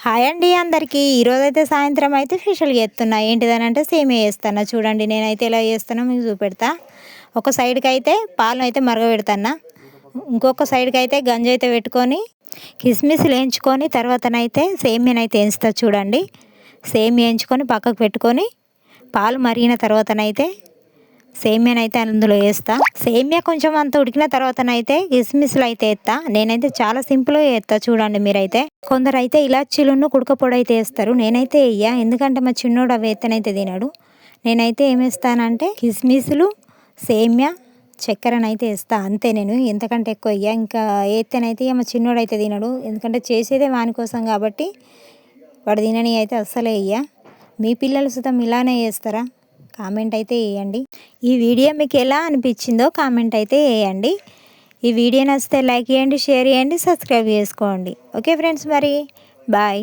Hi అండి అందరికీ. ఈరోజైతే సాయంత్రం అయితే స్పెషల్ చేస్తున్నా. ఏంటిదనంటే సేమియా చేస్తున్నా. చూడండి నేనైతే ఎలా చేస్తానో మీకు చూపెడతా. ఒక సైడ్కి అయితే పాలు అయితే మరగబెడతాను. ఇంకొక సైడ్కి అయితే గంజి అయితే పెట్టుకొని కిస్మిస్లు వేయించుకొని తర్వాతనైతే సేమియానైతే వేయించుతా. చూడండి సేమియా వేయించుకొని పక్కకు పెట్టుకొని పాలు మరిగిన తర్వాతనైతే సేమియానైతే అందులో వేస్తా. సేమియా కొంచెం అంత ఉడికిన తర్వాతనైతే కిస్మిస్లు అయితే వేస్తా. నేనైతే చాలా సింపుల్గా వేస్తా. చూడండి మీరైతే కొందరు అయితే ఇలాచీలను కుడక పొడి అయితే వేస్తారు. నేనైతే వేయ, ఎందుకంటే మా చిన్నోడు అవి వేస్తేనైతే తినడు. నేనైతే ఏమేస్తానంటే కిస్మిస్లు, సేమియా, చక్కెరనైతే వేస్తా అంతే. నేను ఎంతకంటే ఎక్కువ వేయ. ఇంకా వేస్తేనైతే మా చిన్నోడు అయితే తినడు, ఎందుకంటే చేసేదే వాని కోసం కాబట్టి వాడు తినని అయితే అస్సలే వేయ. మీ పిల్లలు సుతం ఇలానే చేస్తారా? కామెంట్ అయితే వేయండి. ఈ వీడియో మీకు ఎలా అనిపించిందో కామెంట్ అయితే వేయండి. ఈ వీడియో నచ్చితే లైక్ చేయండి, షేర్ చేయండి, సబ్స్క్రైబ్ చేసుకోండి. ఓకే ఫ్రెండ్స్, మరి బాయ్.